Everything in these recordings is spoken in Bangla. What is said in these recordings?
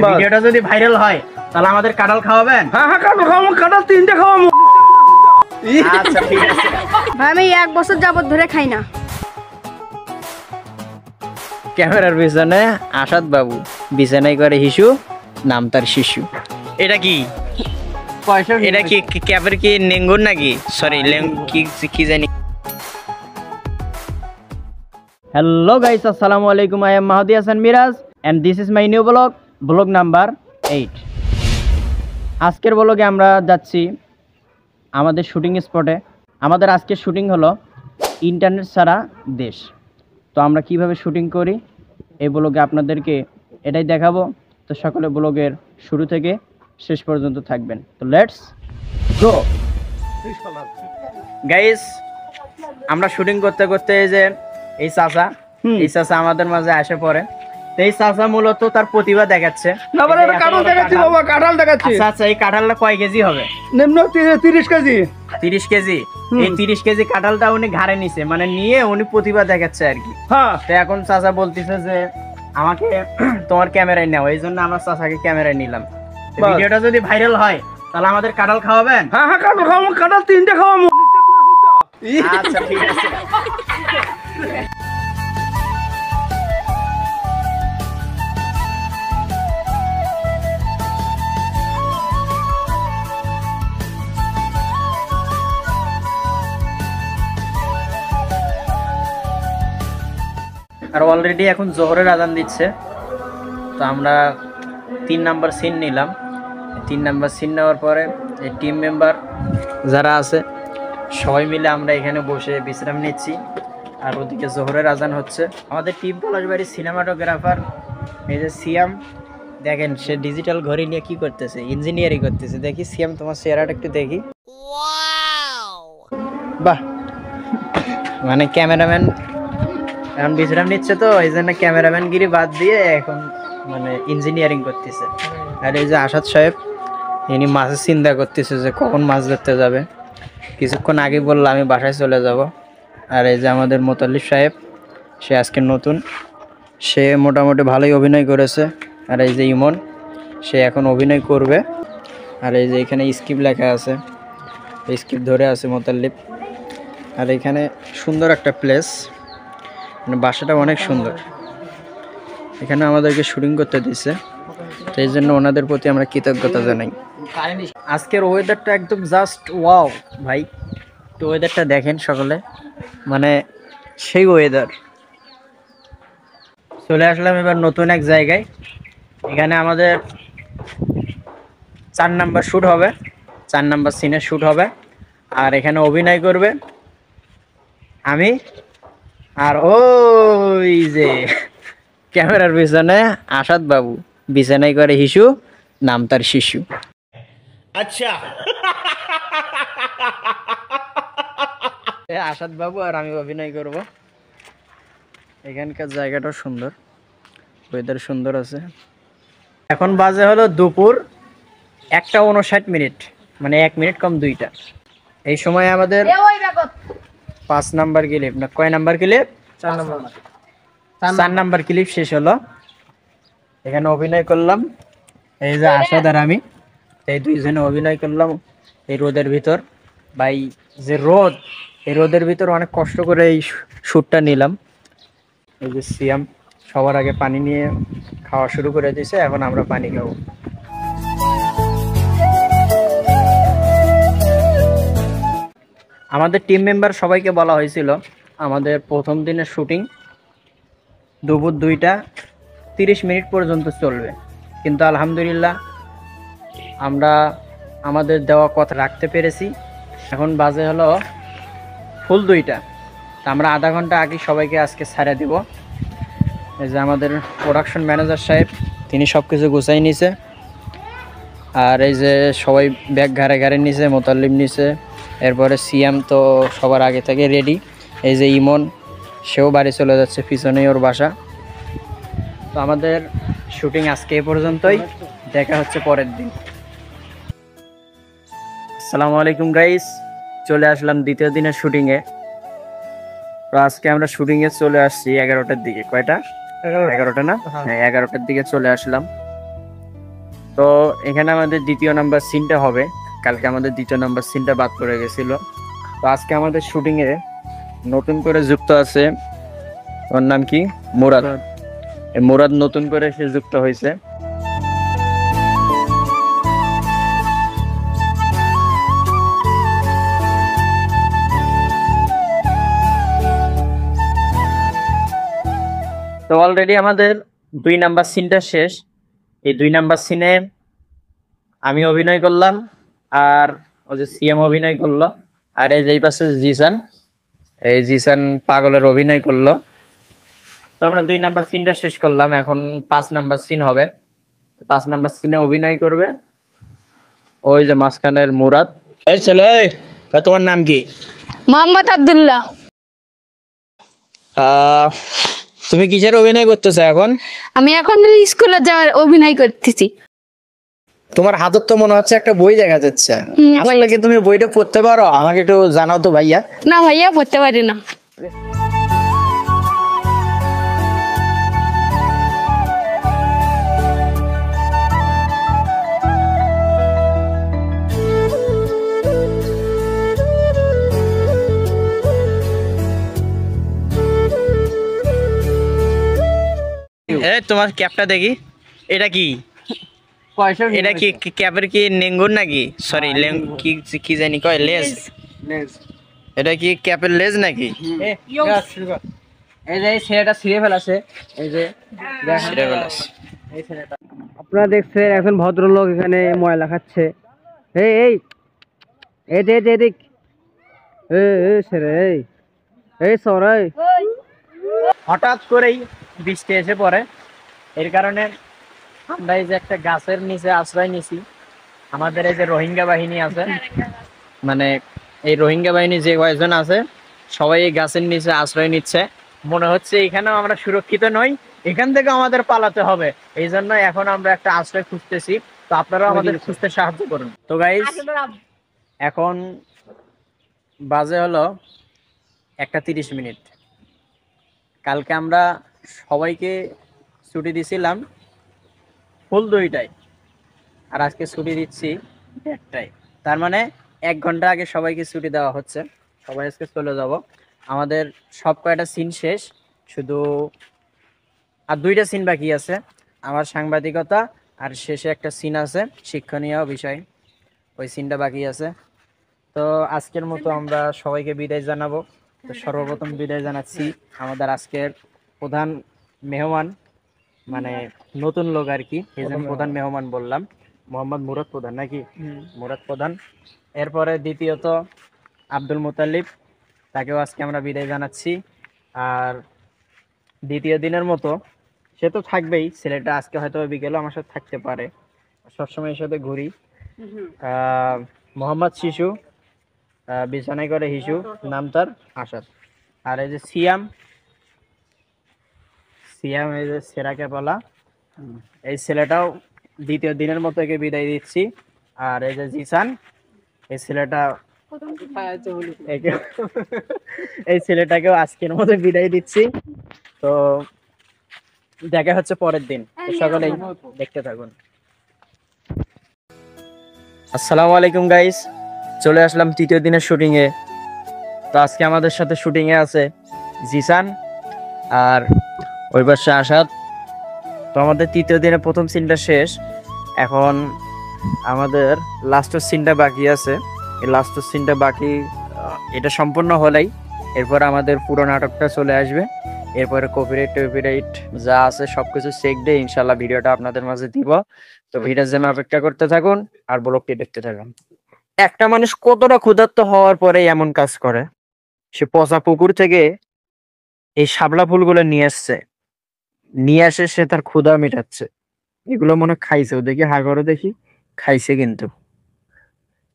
ভিডিওটা যদি ভাইরাল হয় তাহলে আমাদের কাঁঠাল খাওয়াবেন? হ্যাঁ হ্যাঁ কাঁঠাল খাওয়াবো, কাঁঠাল 3টে খাওয়াবো। আচ্ছা ঠিক আছে ভাই আমি 1 বছর যাবত ধরে খাই না। ক্যামেরার পিছনে আসাদ বাবু, বিছানায় করে হিসু, নাম তার শিশু। এটা কি এটা কি ক্যাপের কি নেঙ্গুর নাকি? সরি কি জানি। হ্যালো গাইস, আসসালামু আলাইকুম। I am Mahdi Hasan Miraz and this is my new blog number 8। আজকের ব্লগে আমরা যাচ্ছি আমাদের শুটিং স্পটে। আমাদের আজকের শুটিং হলো ইন্টারনেট ছাড়া দেশ। তো আমরা কিভাবে শুটিং করি এই ব্লগে আপনাদেরকে এটাই দেখাবো। তো সকলে ব্লগের শুরু থেকে শেষ পর্যন্ত থাকবেন। তো লেটস গো গাইস। আমরা শুটিং করতে করতে এই চাচা আমাদের মাঝে আসে পড়ে। তো এই চাচা মূলত তার প্রতিভা দেখাচ্ছে। কাঁঠাল দেখাচ্ছি। আচ্ছা, এই কাঁঠালটা কয় কেজি হবে? নিম্ন 30 কেজি। 30 কেজি। এই 30 কেজি কাঁঠালটা উনি ঘাড়ে নিছে, মানে নিয়ে উনি প্রতিভা দেখাচ্ছে আর কি। হ্যাঁ, তো এখন চাচা বলতেছে যে আমাকে তোমার ক্যামেরায় নাও। এই জন্য আমরা চাচাকে ক্যামেরায় নিলাম। ভিডিওটা যদি ভাইরাল হয় তাহলে আমাদের কাঁঠাল খাওয়াবেন? হ্যাঁ হ্যাঁ কাঁঠাল খাওয়াবো, কাঁঠাল 3টে খাওয়াবো। আচ্ছা ঠিক আছে। আর অলরেডি এখন জোহরের আজান দিচ্ছে। তো আমরা 3 নাম্বার সিন নিলাম। 3 নাম্বার সিন নেওয়ার পরে এই টিম মেম্বার যারা আছে সবাই মিলে আমরা এখানে বসে বিশ্রাম নিচ্ছি। আর ওদিকে জোহরের আজান হচ্ছে। আমাদের টিম পলাশবাড়ির সিনেমাটোগ্রাফার এই যে সিয়াম, দেখেন সে ডিজিটাল ঘড়ি নিয়ে কি করতেছে, ইঞ্জিনিয়ারিং করতেছে। দেখি সিয়াম, তোমার চেহারাটা একটু দেখি। বাহ, মানে ক্যামেরাম্যান এখন বিশ্রাম নিচ্ছে, তো এই জন্য ক্যামেরাম্যান গিরি বাদ দিয়ে এখন মানে ইঞ্জিনিয়ারিং করতেছে। আর এই যে আসাদ সাহেব, ইনি মাছের চিন্তা করতেছে যে কখন মাছ ধরতে যাবে। কিছুক্ষণ আগে বললো আমি বাসায় চলে যাব। আর এই যে আমাদের মোতাল্লিফ সাহেব, সে আজকে নতুন, সে মোটামুটি ভালোই অভিনয় করেছে। আর এই যে ইমন, সে এখন অভিনয় করবে। আর এই যে এখানে স্ক্রিপ্ট লেখা আছে, স্ক্রিপ্ট ধরে আছে মোতাল্লিফ। আর এখানে সুন্দর একটা প্লেস, মানে বাসাটা অনেক সুন্দর। এখানে আমাদেরকে শুটিং করতে দিচ্ছে, তো এই জন্য ওনাদের প্রতি আমরা কৃতজ্ঞতা জানাই। আজকের ওয়েদারটা একদম জাস্ট ওয়াও ভাই। তো ওয়েদারটা দেখেন সকলে, মানে সেই ওয়েদার। চলে আসলাম এবার নতুন এক জায়গায়। এখানে আমাদের 4 নাম্বার শ্যুট হবে, 4 নাম্বার সিনের শ্যুট হবে। আর এখানে অভিনয় করবে আমি আর ওই যে ক্যামেরার পিছনে আসাদ বাবু, বিছানায় করে হিসু, নাম তার শিশু। আচ্ছা আসাদ বাবু আর আমি অভিনয় করব। এখানকার জায়গাটাও সুন্দর, ওয়েদার সুন্দর আছে। এখন বাজে হলো দুপুর 1:59, মানে 1 মিনিট কম 2টা। এই সময় আমাদের 5 নাম্বার ক্লিপ, না কয় নাম্বার ক্লিপ? 4 নাম্বার ক্লিপ শেষ হলো। এখানে অভিনয় করলাম, এই যে আসাদ আর আমি, এই দুইজনে অভিনয় করলাম এই রোদের ভিতর। ভাই যে রোদ, এই রোদের ভিতর অনেক কষ্ট করে এই শ্যুটটা নিলাম। এই যে সিয়াম সবার আগে পানি নিয়ে খাওয়া শুরু করে দিয়েছে, এখন আমরা পানি খাবো। আমাদের টিম মেম্বার সবাইকে বলা হয়েছিল আমাদের প্রথম দিনের শুটিং দুপুর 2:30 মিনিট পর্যন্ত চলবে, কিন্তু আলহামদুলিল্লাহ আমরা আমাদের দেওয়া কথা রাখতে পেরেছি। এখন বাজে হলো ফুল 2টা। তা আমরা আধা ঘন্টা আগে সবাইকে আজকে ছাড়া দিব। এই যে আমাদের প্রোডাকশন ম্যানেজার সাহেব, তিনি সব কিছু গুছাই নিছে। আর এই যে সবাই ব্যাগ ঘাড়ে ঘাড়ে নিছে, মোতাল্লিম নিছে, এরপরে সিএম তো সবার আগে থেকে রেডি। এই যে ইমন, সেও বাড়ি চলে যাচ্ছে, পিছনেই ওর বাসা। তো আমাদের শুটিং আজকে এ পর্যন্তই, দেখা হচ্ছে পরের দিন। আসসালামু আলাইকুম গাইস, চলে আসলাম দ্বিতীয় দিনের শুটিংয়ে। তো আজকে আমরা শুটিংয়ে চলে আসছি 11টার দিকে। কয়টা? 11টা না? হ্যাঁ 11টার দিকে চলে আসলাম। তো এখানে আমাদের দ্বিতীয় নাম্বার সিনটা হবে। কালকে আমাদের দ্বিতীয় নাম্বার সিনটা বাদ পড়ে গেছিল। তো আজকে আমাদের শুটিং এ নতুন করে যুক্ত আছে, ওর নাম কি, মুরাদ। এই মুরাদ নতুন করে সে যুক্ত হয়েছে। তো অলরেডি আমাদের 2 নাম্বার সিনটা শেষ। এই 2 নাম্বার সিনে আমি অভিনয় করলাম, আর ওই যে সিএম অভিনয় করলো, আর এই পাশে জিসান, এই জিসান পাগলের অভিনয় করলো। তো আমরা 2 নাম্বার সিনটা শেষ করলাম, এখন 5 নাম্বার সিন হবে। 5 নাম্বার সিনে অভিনয় করবে ওই যে মাঝখানের মুরাদ। এই ছেলে, তোমার নাম কি? মোহাম্মদ আব্দুল্লাহ। তুমি কিসের অভিনয় করতেছো এখন? আমি এখন স্কুলে যাওয়ার অভিনয় করতেছি। তোমার হাতত তো মনে হচ্ছে একটা বই দেখা যাচ্ছে। হুম, আসলে কি তুমি বইটা পড়তে পারো? আমাকে একটু জানাও তো ভাইয়া। না ভাইয়া, পড়তে পারি না। তোমার ক্যাপটা দেখি, এটা কি? এটা কি ক্যাপের কি নেঙ্গুর নাকি? সরি, কি কি জানি কয়, লেজ। এটা কি ক্যাপের লেজ নাকি? এই যে ছেলেটা ছিঁড়ে ফেলাছে, এই যে ছিঁড়ে ফেলাছে। আপনারা দেখছেন এখন ভদ্রলোক এখানে ময়লা খাচ্ছে। এই এই এই যে এদিক, এই ছেড়ে, এই সরাই। হঠাৎ করেই বৃষ্টি এসে পড়ে, এর কারণে আমরা এই যে একটা গাছের নিচে আশ্রয় নিছি। আমাদের এই যে রোহিঙ্গা বাহিনী আছে, মানে এই রোহিঙ্গা বাহিনী যে কয়েকজন আছে সবাই এই গাছের নিচে আশ্রয় নিচ্ছে। মনে হচ্ছে এখানেও আমরা সুরক্ষিত নই, এখান থেকে আমাদের পালাতে হবে। এই জন্য এখন আমরা একটা আশ্রয় খুঁজতেছি। তো আপনারাও আমাদের খুঁজতে সাহায্য করুন। তো গাইস, এখন বাজে হলো 1:30। কালকে আমরা সবাইকে ছুটি দিছিলাম ফুল 2টায়, আর আজকে ছুটি দিচ্ছি 1টায়। তার মানে 1 ঘন্টা আগে সবাইকে ছুটি দেওয়া হচ্ছে। সবাই আজকে চলে যাব। আমাদের সব কয়টা সিন শেষ, শুধু আর 2টা সিন বাকি আছে। আমার সাংবাদিকতা, আর শেষে একটা সিন আছে শিক্ষণীয় বিষয়, ওই সিনটা বাকি আছে। তো আজকের মতো আমরা সবাইকে বিদায় জানাবো। তো সর্বপ্রথম বিদায় জানাচ্ছি আমাদের আজকের প্রধান মেহমান, মানে নতুন লোক আর কি, এই জন্য প্রধান মেহমান বললাম, মোহাম্মদ মুরাদ প্রধান নাকি? মুরাদ প্রধান। এরপরে দ্বিতীয়ত আব্দুল মুতালিব, তাকেও আজকে আমরা বিদায় জানাচ্ছি। আর দ্বিতীয় দিনের মতো সে তো থাকবেই, ছেলেটা আজকে হয়তো বিকেলে আমার সাথে থাকতে পারে, সবসময় এর সাথে ঘুরি। মোহাম্মদ শিশু, বিছানায় করে হিসু, নাম তার আসাদ। আর এই যে সিয়াম, সিয়াম এই যে সেরাকে বলা, এই ছেলেটাও দ্বিতীয় দিনের মতো একে বিদায় দিচ্ছি। আর এই যে জিসান, এই ছেলেটা এই ছেলেটাকেও আজকের মতো বিদায় দিচ্ছি। তো দেখা হচ্ছে পরের দিন। তো সকলেই দেখতে থাকুন। আসসালামু আলাইকুম গাইস, চলে আসলাম তৃতীয় দিনের শুটিং এ। তো আজকে আমাদের সাথে শুটিং এ আছে জিসান আর ওই পাশে আসাদ। তো আমাদের তৃতীয় দিনের প্রথম সিনটা শেষ, এখন আমাদের লাস্টের সিনটা বাকি আছে। এই লাস্টের সিনটা বাকি, এটা সম্পূর্ণ হলেই এরপর আমাদের পুরো নাটকটা চলে আসবে। এরপরে কপিরাইট যা আছে সবকিছু চেক দিয়ে ইনশাল্লাহ ভিডিওটা আপনাদের মাঝে দিব। তো ভিডিওর জন্য অপেক্ষা করতে থাকুন আর ব্লগটি দেখতে থাকুন। একটা মানুষ কতটা ক্ষুধার্ত হওয়ার পরে এমন কাজ করে, সে পচা পুকুর থেকে এই শাপলা ফুলগুলো নিয়ে আসছে, নিয়ে আসে সে তার ক্ষুধা মেটাচ্ছে। এগুলো মনে হয় খাইছেও, দেখি হা করো দেখি, খাইছে কিন্তু।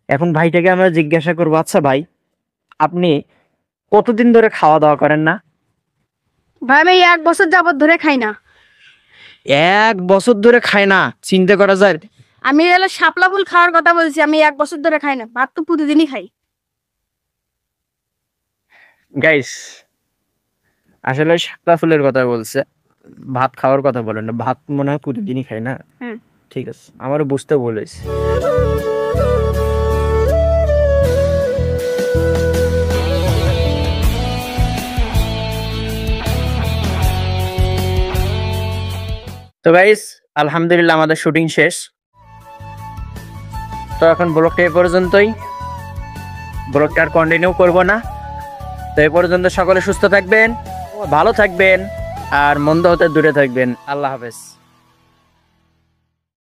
এখন ভাইটাকে আমরা জিজ্ঞাসা করবো, আচ্ছা ভাই, আপনি কতদিন ধরে খাওয়া দাওয়া করেন না? ভাই আমি 1 বছর যাবত ধরে খাই না। 1 বছর ধরে খায় না? চিন্তা করা যায়। আমি হলো শাপলা ফুল খাওয়ার কথা বলছি, আমি 1 বছর ধরে খাই না, ভাত তো প্রতিদিনই খাই। গাইস, আসলে শাপলা ফুলের কথা বলছে, ভাত খাওয়ার কথা বলেন না। ভাত মনে হয় প্রতিদিনই খাই না। ঠিক আছে, আমারও বুঝতে বলেছি। তো গাইস, আলহামদুলিল্লাহ আমাদের শুটিং শেষ। তো এখন ব্লগটা এই পর্যন্তই, ব্লগটা আর কন্টিনিউ করব না। তো এই পর্যন্ত সকলে সুস্থ থাকবেন, ভালো থাকবেন, আর মন্দ হতে দূরে থাকবেন। আল্লাহ হাফেজ।